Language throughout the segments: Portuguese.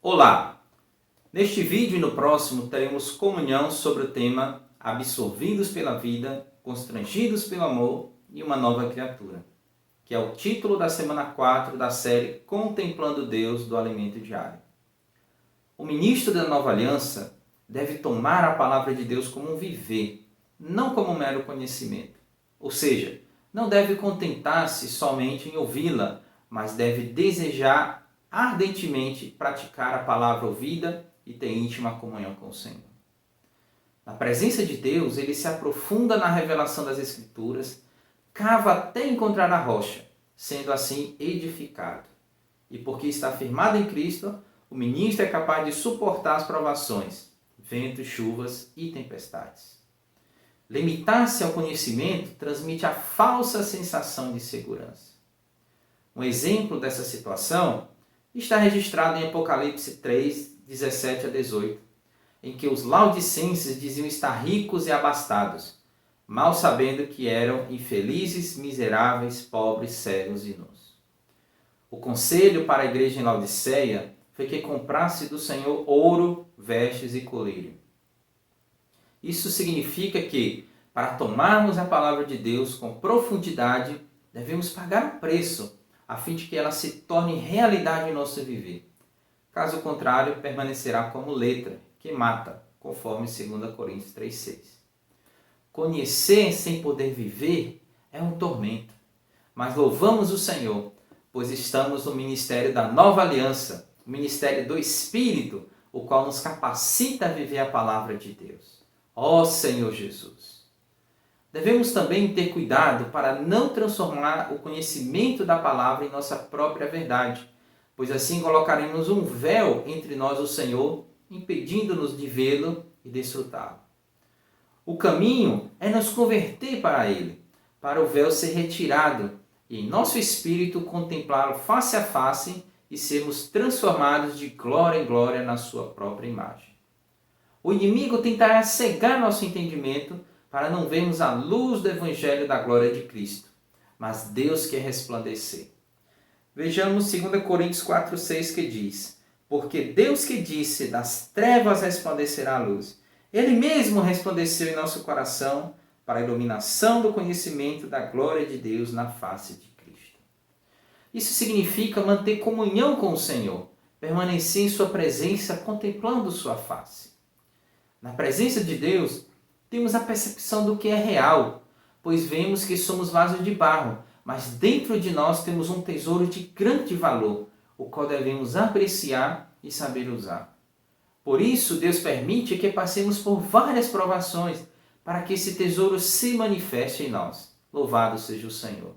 Olá! Neste vídeo e no próximo teremos comunhão sobre o tema Absorvidos pela Vida, Constrangidos pelo Amor e uma Nova Criatura, que é o título da semana 4 da série Contemplando Deus do Alimento Diário. O ministro da Nova Aliança deve tomar a palavra de Deus como um viver, não como um mero conhecimento. Ou seja, não deve contentar-se somente em ouvi-la, mas deve desejar ardentemente praticar a palavra ouvida e ter íntima comunhão com o Senhor. Na presença de Deus, ele se aprofunda na revelação das Escrituras, cava até encontrar a rocha, sendo assim edificado. E porque está firmado em Cristo, o ministro é capaz de suportar as provações, ventos, chuvas e tempestades. Limitar-se ao conhecimento transmite a falsa sensação de segurança. Um exemplo dessa situação está registrado em Apocalipse 3, 17 a 18, em que os laodicenses diziam estar ricos e abastados, mal sabendo que eram infelizes, miseráveis, pobres, cegos e nus. O conselho para a igreja em Laodiceia foi que comprasse do Senhor ouro, vestes e colírio. Isso significa que, para tomarmos a palavra de Deus com profundidade, devemos pagar um preço, a fim de que ela se torne realidade em nosso viver. Caso contrário, permanecerá como letra, que mata, conforme 2 Coríntios 3,6. Conhecer sem poder viver é um tormento, mas louvamos o Senhor, pois estamos no ministério da Nova Aliança, o ministério do Espírito, o qual nos capacita a viver a palavra de Deus. Ó Senhor Jesus! Devemos também ter cuidado para não transformar o conhecimento da palavra em nossa própria verdade, pois assim colocaremos um véu entre nós e o Senhor, impedindo-nos de vê-lo e desfrutá-lo. O caminho é nos converter para Ele, para o véu ser retirado e em nosso espírito contemplá-lo face a face e sermos transformados de glória em glória na sua própria imagem. O inimigo tentará cegar nosso entendimento para não vermos a luz do Evangelho da glória de Cristo, mas Deus quer resplandecer. Vejamos 2 Coríntios 4,6 que diz: porque Deus que disse, das trevas resplandecerá a luz, Ele mesmo resplandeceu em nosso coração para a iluminação do conhecimento da glória de Deus na face de Cristo. Isso significa manter comunhão com o Senhor, permanecer em sua presença contemplando sua face. Na presença de Deus, temos a percepção do que é real, pois vemos que somos vasos de barro, mas dentro de nós temos um tesouro de grande valor, o qual devemos apreciar e saber usar. Por isso, Deus permite que passemos por várias provações, para que esse tesouro se manifeste em nós. Louvado seja o Senhor.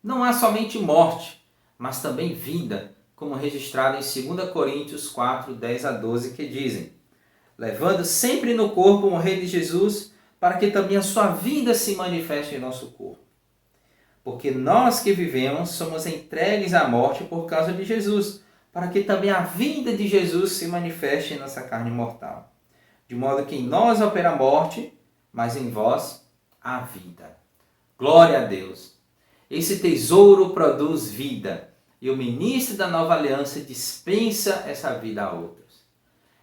Não há somente morte, mas também vida, como registrado em 2 Coríntios 4, 10 a 12, que dizem: levando sempre no corpo o morrer de Jesus, para que também a sua vida se manifeste em nosso corpo. Porque nós que vivemos somos entregues à morte por causa de Jesus, para que também a vida de Jesus se manifeste em nossa carne mortal. De modo que em nós opera a morte, mas em vós a vida. Glória a Deus! Esse tesouro produz vida, e o ministro da Nova Aliança dispensa essa vida a outros.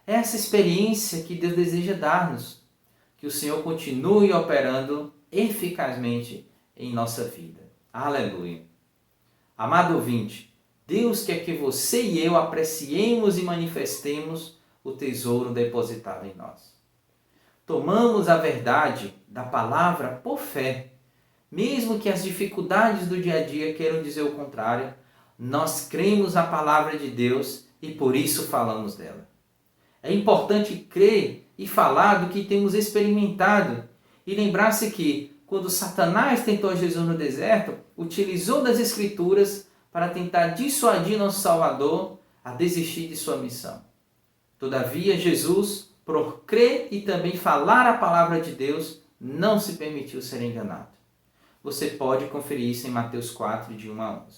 É essa experiência que Deus deseja dar-nos, que o Senhor continue operando eficazmente em nossa vida. Aleluia! Amado ouvinte, Deus quer que você e eu apreciemos e manifestemos o tesouro depositado em nós. Tomamos a verdade da palavra por fé, mesmo que as dificuldades do dia a dia queiram dizer o contrário, nós cremos na palavra de Deus e por isso falamos dela. É importante crer e falar do que temos experimentado e lembrar-se que, quando Satanás tentou Jesus no deserto, utilizou das Escrituras para tentar dissuadir nosso Salvador a desistir de sua missão. Todavia, Jesus, por crer e também falar a palavra de Deus, não se permitiu ser enganado. Você pode conferir isso em Mateus 4, de 1 a 11.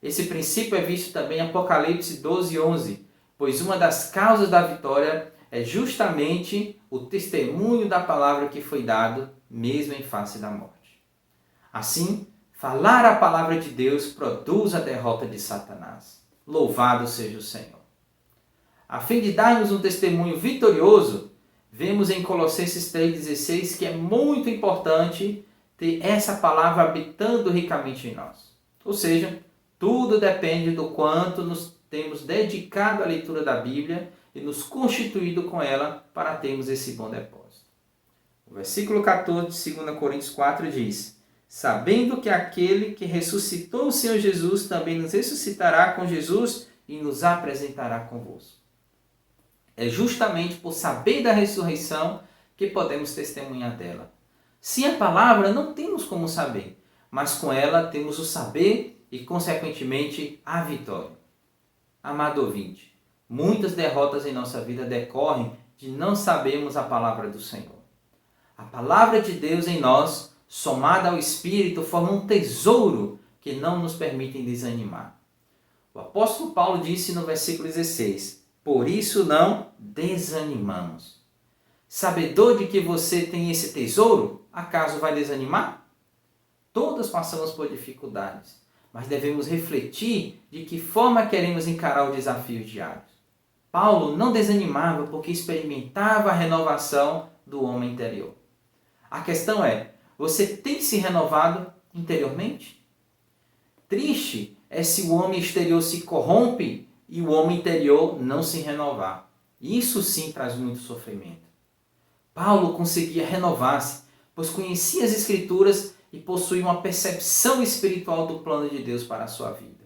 Esse princípio é visto também em Apocalipse 12, 11, pois uma das causas da vitória é justamente o testemunho da palavra que foi dado, mesmo em face da morte. Assim, falar a palavra de Deus produz a derrota de Satanás. Louvado seja o Senhor. A fim de darmos um testemunho vitorioso, vemos em Colossenses 3,16 que é muito importante ter essa palavra habitando ricamente em nós. Ou seja, tudo depende do quanto nos temos dedicado à leitura da Bíblia e nos constituído com ela para termos esse bom depósito. O versículo 14 de 2 Coríntios 4 diz: sabendo que aquele que ressuscitou o Senhor Jesus também nos ressuscitará com Jesus e nos apresentará convosco. É justamente por saber da ressurreição que podemos testemunhar dela. Sem a palavra não temos como saber, mas com ela temos o saber e, consequentemente, a vitória. Amado ouvinte, muitas derrotas em nossa vida decorrem de não sabermos a palavra do Senhor. A palavra de Deus em nós, somada ao Espírito, forma um tesouro que não nos permite desanimar. O apóstolo Paulo disse no versículo 16: por isso não desanimamos. Sabedor de que você tem esse tesouro, acaso vai desanimar? Todos passamos por dificuldades, mas devemos refletir de que forma queremos encarar os desafios diários. Paulo não desanimava porque experimentava a renovação do homem interior. A questão é, você tem se renovado interiormente? Triste é se o homem exterior se corrompe e o homem interior não se renovar. Isso sim traz muito sofrimento. Paulo conseguia renovar-se, pois conhecia as Escrituras e possuía uma percepção espiritual do plano de Deus para a sua vida.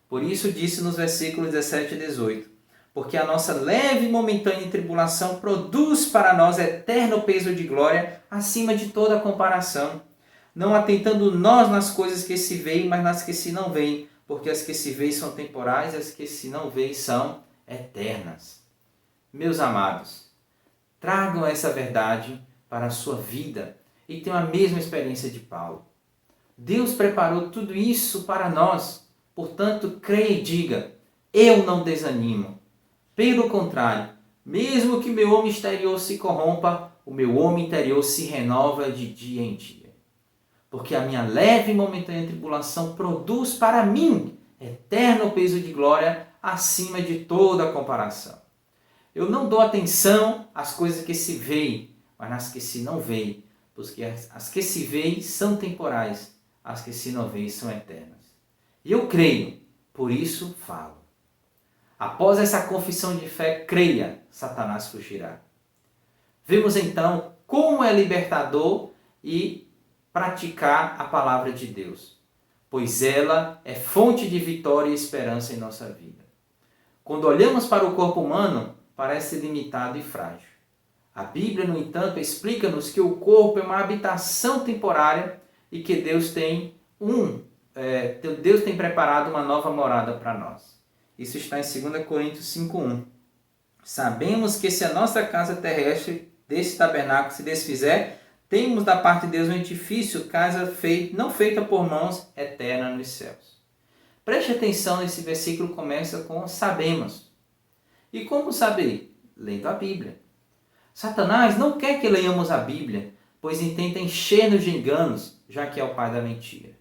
Por isso disse nos versículos 17 e 18: porque a nossa leve e momentânea tribulação produz para nós eterno peso de glória acima de toda comparação, não atentando nós nas coisas que se veem, mas nas que se não veem, porque as que se veem são temporais e as que se não veem são eternas. Meus amados, tragam essa verdade para a sua vida e tenham a mesma experiência de Paulo. Deus preparou tudo isso para nós, portanto, creia e diga: eu não desanimo. Pelo contrário, mesmo que meu homem exterior se corrompa, o meu homem interior se renova de dia em dia. Porque a minha leve e momentânea tribulação produz para mim eterno peso de glória acima de toda comparação. Eu não dou atenção às coisas que se veem, mas nas que se não veem, porque as que se veem são temporais, as que se não veem são eternas. E eu creio, por isso falo. Após essa confissão de fé, creia, Satanás fugirá. Vemos então como é libertador e praticar a palavra de Deus, pois ela é fonte de vitória e esperança em nossa vida. Quando olhamos para o corpo humano, parece limitado e frágil. A Bíblia, no entanto, explica-nos que o corpo é uma habitação temporária e que Deus tem preparado uma nova morada para nós. Isso está em 2 Coríntios 5:1. Sabemos que se a nossa casa terrestre desse tabernáculo se desfizer, temos da parte de Deus um edifício, casa não feita por mãos, eterna nos céus. Preste atenção, esse versículo começa com sabemos. E como saber? Lendo a Bíblia. Satanás não quer que leiamos a Bíblia, pois intenta encher-nos de enganos, já que é o pai da mentira.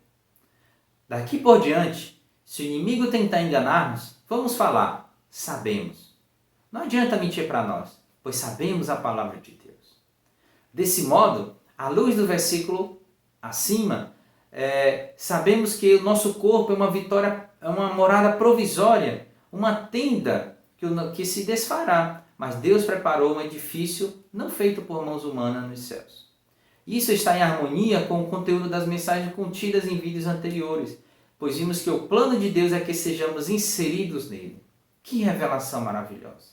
Daqui por diante, se o inimigo tentar enganar-nos, vamos falar, sabemos. Não adianta mentir para nós, pois sabemos a palavra de Deus. Desse modo, à luz do versículo acima, sabemos que o nosso corpo é uma morada provisória, uma tenda que se desfará, mas Deus preparou um edifício não feito por mãos humanas nos céus. Isso está em harmonia com o conteúdo das mensagens contidas em vídeos anteriores, pois vimos que o plano de Deus é que sejamos inseridos nele. Que revelação maravilhosa!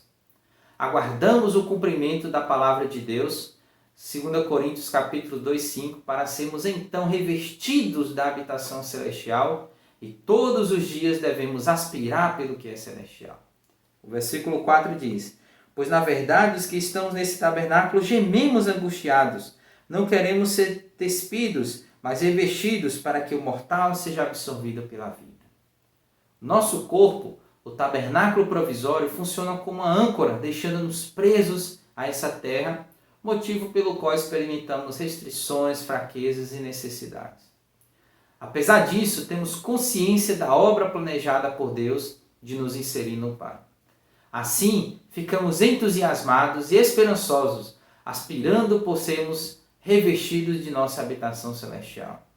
Aguardamos o cumprimento da palavra de Deus, 2 Coríntios capítulo 2:5, para sermos então revestidos da habitação celestial e todos os dias devemos aspirar pelo que é celestial. O versículo 4 diz: pois na verdade os que estamos nesse tabernáculo gememos angustiados, não queremos ser despidos, mas revestidos para que o mortal seja absorvido pela vida. Nosso corpo, o tabernáculo provisório, funciona como uma âncora, deixando-nos presos a essa terra, motivo pelo qual experimentamos restrições, fraquezas e necessidades. Apesar disso, temos consciência da obra planejada por Deus de nos inserir no Pai. Assim, ficamos entusiasmados e esperançosos, aspirando por sermos revestidos de nossa habitação celestial.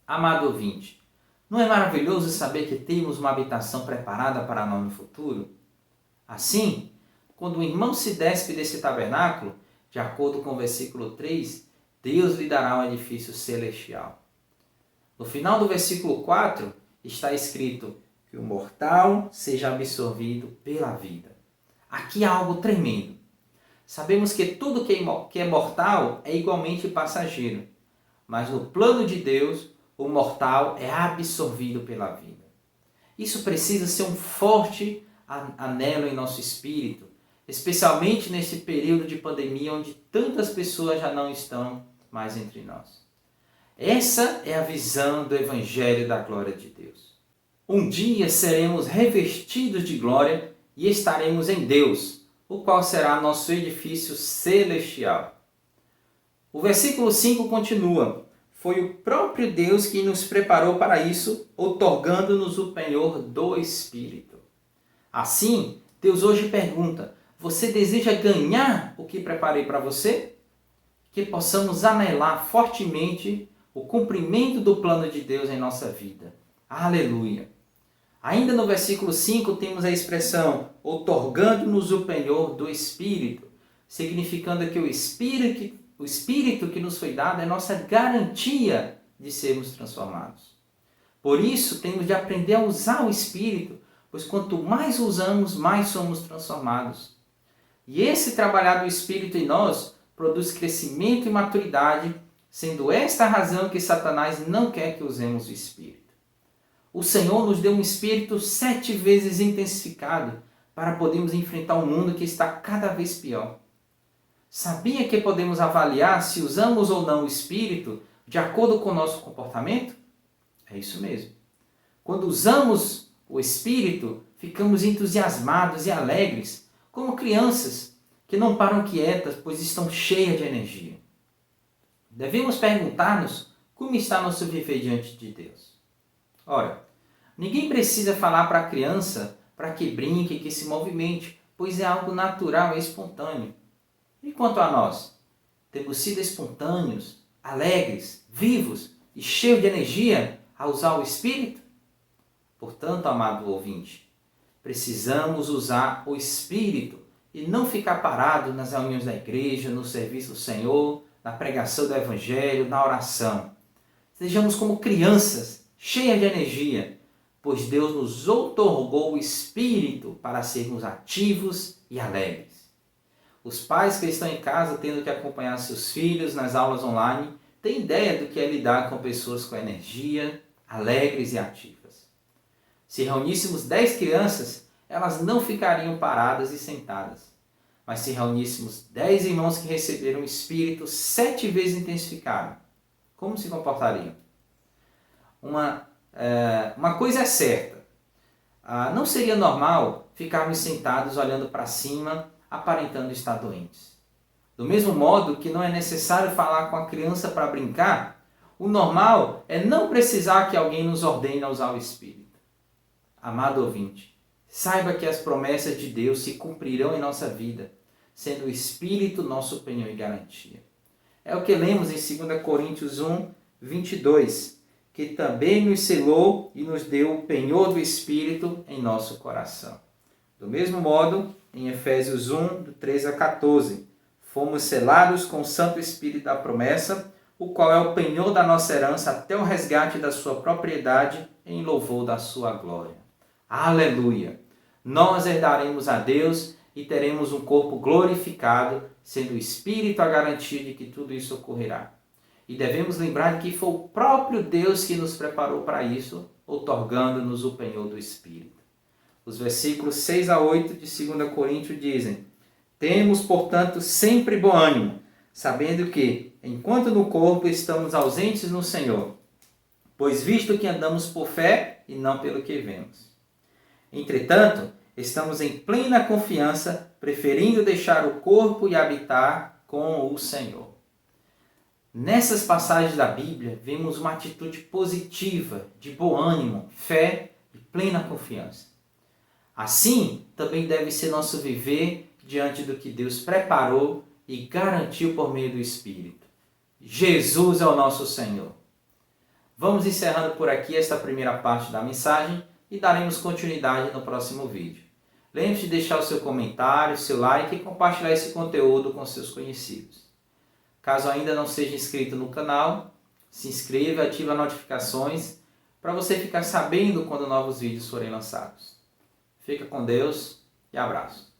Amado ouvinte, não é maravilhoso saber que temos uma habitação preparada para nós no futuro? Assim, quando o irmão se despe desse tabernáculo, de acordo com o versículo 3, Deus lhe dará um edifício celestial. No final do versículo 4, está escrito que o mortal seja absorvido pela vida. Aqui há algo tremendo. Sabemos que tudo que é mortal é igualmente passageiro, mas no plano de Deus, o mortal é absorvido pela vida. Isso precisa ser um forte anelo em nosso espírito, especialmente nesse período de pandemia onde tantas pessoas já não estão mais entre nós. Essa é a visão do Evangelho da glória de Deus. Um dia seremos revestidos de glória e estaremos em Deus, o qual será nosso edifício celestial. O versículo 5 continua: foi o próprio Deus que nos preparou para isso, outorgando-nos o penhor do Espírito. Assim, Deus hoje pergunta: você deseja ganhar o que preparei para você? Que possamos anelar fortemente o cumprimento do plano de Deus em nossa vida. Aleluia! Ainda no versículo 5 temos a expressão outorgando-nos o penhor do Espírito, significando que o Espírito que nos foi dado é nossa garantia de sermos transformados. Por isso, temos de aprender a usar o Espírito, pois quanto mais usamos, mais somos transformados. E esse trabalhar do Espírito em nós produz crescimento e maturidade, sendo esta a razão que Satanás não quer que usemos o Espírito. O Senhor nos deu um Espírito 7 vezes intensificado para podermos enfrentar um mundo que está cada vez pior. Sabia que podemos avaliar se usamos ou não o Espírito de acordo com o nosso comportamento? É isso mesmo. Quando usamos o Espírito, ficamos entusiasmados e alegres, como crianças que não param quietas, pois estão cheias de energia. Devemos perguntar-nos como está nosso viver diante de Deus. Ora, ninguém precisa falar para a criança para que brinque, que se movimente, pois é algo natural e espontâneo. E quanto a nós? Temos sido espontâneos, alegres, vivos e cheios de energia ao usar o Espírito? Portanto, amado ouvinte, precisamos usar o Espírito e não ficar parado nas reuniões da igreja, no serviço do Senhor, na pregação do Evangelho, na oração. Sejamos como crianças, cheias de energia, pois Deus nos outorgou o Espírito para sermos ativos e alegres. Os pais que estão em casa tendo que acompanhar seus filhos nas aulas online têm ideia do que é lidar com pessoas com energia, alegres e ativas. Se reuníssemos 10 crianças, elas não ficariam paradas e sentadas. Mas se reuníssemos 10 irmãos que receberam o Espírito 7 vezes intensificado, como se comportariam? Uma coisa é certa, não seria normal ficarmos sentados olhando para cima, aparentando estar doentes. Do mesmo modo que não é necessário falar com a criança para brincar, o normal é não precisar que alguém nos ordene a usar o Espírito. Amado ouvinte, saiba que as promessas de Deus se cumprirão em nossa vida, sendo o Espírito nosso penhor e garantia. É o que lemos em 2 Coríntios 1, 22, que também nos selou e nos deu o penhor do Espírito em nosso coração. Do mesmo modo, em Efésios 1, do 13 a 14, fomos selados com o Santo Espírito da promessa, o qual é o penhor da nossa herança até o resgate da sua propriedade em louvor da sua glória. Aleluia! Nós herdaremos a Deus e teremos um corpo glorificado, sendo o Espírito a garantia de que tudo isso ocorrerá. E devemos lembrar que foi o próprio Deus que nos preparou para isso, outorgando-nos o penhor do Espírito. Os versículos 6 a 8 de 2 Coríntios dizem: temos, portanto, sempre bom ânimo, sabendo que, enquanto no corpo estamos ausentes no Senhor, pois visto que andamos por fé e não pelo que vemos. Entretanto, estamos em plena confiança, preferindo deixar o corpo e habitar com o Senhor. Nessas passagens da Bíblia, vemos uma atitude positiva, de bom ânimo, fé e plena confiança. Assim, também deve ser nosso viver diante do que Deus preparou e garantiu por meio do Espírito. Jesus é o nosso Senhor. Vamos encerrando por aqui esta primeira parte da mensagem e daremos continuidade no próximo vídeo. Lembre-se de deixar o seu comentário, seu like e compartilhar esse conteúdo com seus conhecidos. Caso ainda não seja inscrito no canal, se inscreva e ative as notificações para você ficar sabendo quando novos vídeos forem lançados. Fica com Deus e abraço.